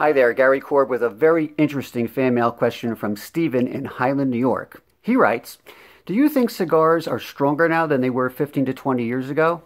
Hi there, Gary Korb with a very interesting fan mail question from Stephen in Highland, New York. He writes, do you think cigars are stronger now than they were 15 to 20 years ago?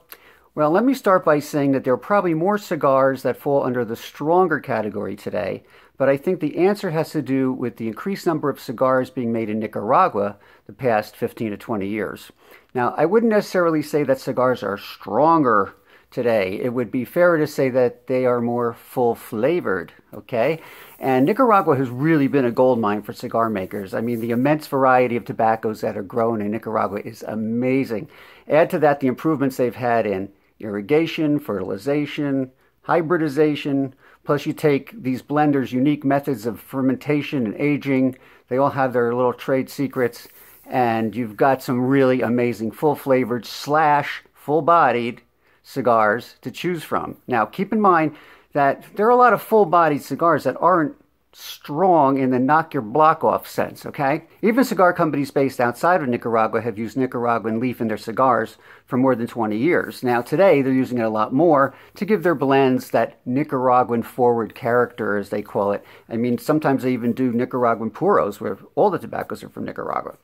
Well, let me start by saying that there are probably more cigars that fall under the stronger category today, but I think the answer has to do with the increased number of cigars being made in Nicaragua the past 15 to 20 years. Now, I wouldn't necessarily say that cigars are stronger today. It would be fairer to say that they are more full-flavored, okay? And Nicaragua has really been a gold mine for cigar makers. I mean, the immense variety of tobaccos that are grown in Nicaragua is amazing. Add to that the improvements they've had in irrigation, fertilization, hybridization, plus you take these blenders' unique methods of fermentation and aging. They all have their little trade secrets, and you've got some really amazing full-flavored / full-bodied cigars to choose from. Now, keep in mind that there are a lot of full-bodied cigars that aren't strong in the knock your block off sense, okay? Even cigar companies based outside of Nicaragua have used Nicaraguan leaf in their cigars for more than 20 years. Now, today, they're using it a lot more to give their blends that Nicaraguan forward character, as they call it. I mean, sometimes they even do Nicaraguan puros, where all the tobaccos are from Nicaragua.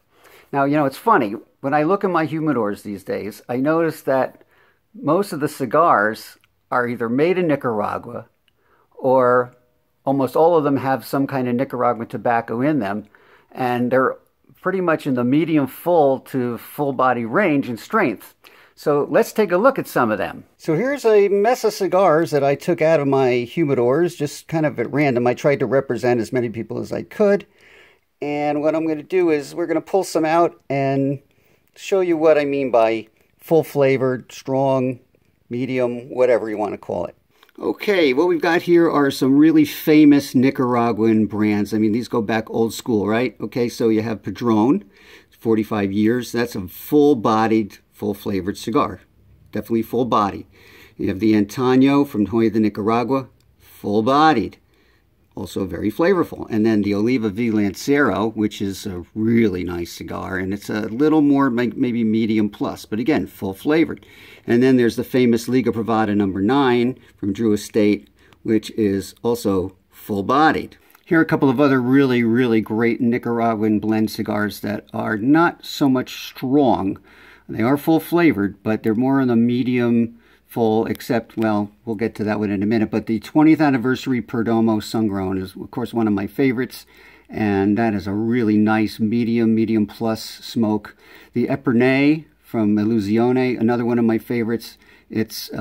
Now, you know, it's funny. When I look at my humidors these days, I notice that most of the cigars are either made in Nicaragua or almost all of them have some kind of Nicaraguan tobacco in them, and they're pretty much in the medium full to full body range in strength. So let's take a look at some of them. So here's a mess of cigars that I took out of my humidors, just kind of at random. I tried to represent as many people as I could. And what I'm going to do is we're going to pull some out and show you what I mean by full-flavored, strong, medium, whatever you want to call it. Okay, what we've got here are some really famous Nicaraguan brands. I mean, these go back old school, right? Okay, so you have Padron, 45 years. That's a full-bodied, full-flavored cigar. Definitely full-bodied. You have the Antonio from Hoya de Nicaragua, full-bodied. Also very flavorful. And then the Oliva V Lancero, which is a really nice cigar, and it's a little more maybe medium plus, but again, full flavored. And then there's the famous Liga Privada number 9 from Drew Estate, which is also full bodied. Here are a couple of other really, really great Nicaraguan blend cigars that are not so much strong. They are full flavored, but they're more on the medium full, except, well, we'll get to that one in a minute, but the 20th anniversary Perdomo Sungrown is, of course, one of my favorites, and that is a really nice medium plus smoke. The Epernay from Illusione, another one of my favorites. It's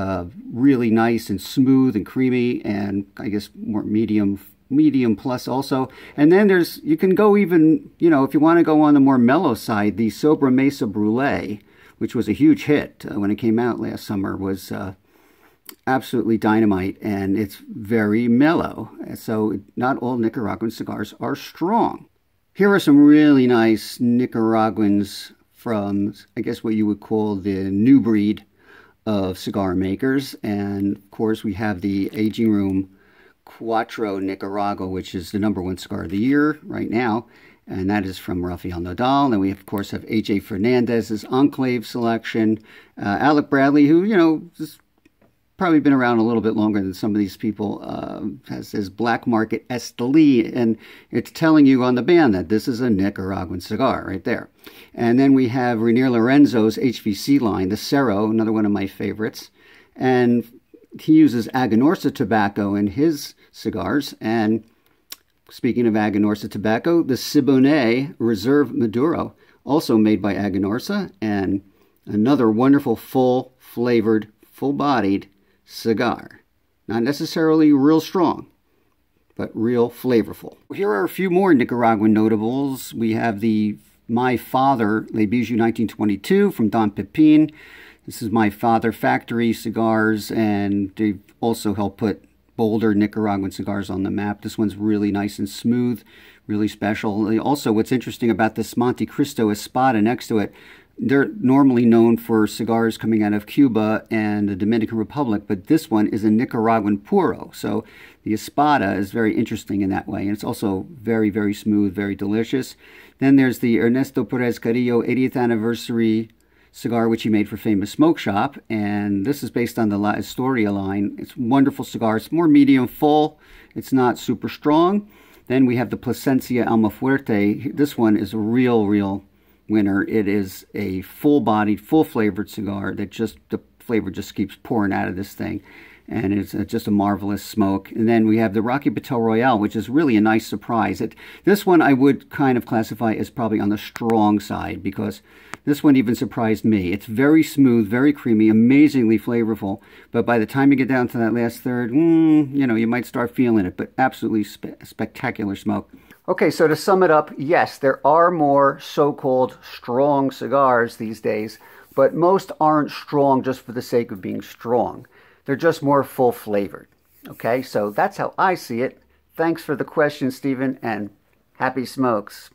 really nice and smooth and creamy, and I guess more medium plus also. And then there's, you can go even, you know, if you want to go on the more mellow side, the Sobra Mesa Brule, which was a huge hit when it came out last summer, was absolutely dynamite, and it's very mellow. So not all Nicaraguan cigars are strong. Here are some really nice Nicaraguans from, I guess, what you would call the new breed of cigar makers. And, of course, we have the Aging Room Cuatro Nicaragua, which is the #1 cigar of the year right now. And that is from Rafael Nadal. And we, of course, have A.J. Fernandez's Enclave selection. Alec Bradley, who, you know, has probably been around a little bit longer than some of these people, has his Black Market Esteli. And it's telling you on the band that this is a Nicaraguan cigar right there. And then we have Rainier Lorenzo's HVC line, the Cerro, another one of my favorites. And he uses Aganorsa tobacco in his cigars. And speaking of Aganorsa tobacco, the Siboney Reserve Maduro, also made by Aganorsa, and another wonderful full-flavored, full-bodied cigar. Not necessarily real strong, but real flavorful. Here are a few more Nicaraguan notables. We have the My Father Le Bijou 1922 from Don Pepin. This is My Father Factory cigars, and they've also helped put bolder Nicaraguan cigars on the map. This one's really nice and smooth, really special. Also, what's interesting about this Monte Cristo Espada next to it, they're normally known for cigars coming out of Cuba and the Dominican Republic, but this one is a Nicaraguan puro. So the Espada is very interesting in that way, and it's also very, very smooth, very delicious. Then there's the Ernesto Perez Carrillo 80th anniversary cigar which he made for Famous Smoke Shop, and this is based on the La Historia line. It's a wonderful cigar. It's more medium full. It's not super strong. Then we have the Placencia Alma Fuerte. This one is a real winner. It is a full-bodied, full-flavored cigar that the flavor just keeps pouring out of this thing. And it's just a marvelous smoke. And then we have the Rocky Patel Royale, which is really a nice surprise. This one I would kind of classify as probably on the strong side, because this one even surprised me. It's very smooth, very creamy, amazingly flavorful. But by the time you get down to that last third, you know, you might start feeling it. But absolutely spectacular smoke. Okay, so to sum it up, yes, there are more so-called strong cigars these days, but most aren't strong just for the sake of being strong. They're just more full-flavored. Okay, so that's how I see it. Thanks for the question, Stephen, and happy smokes.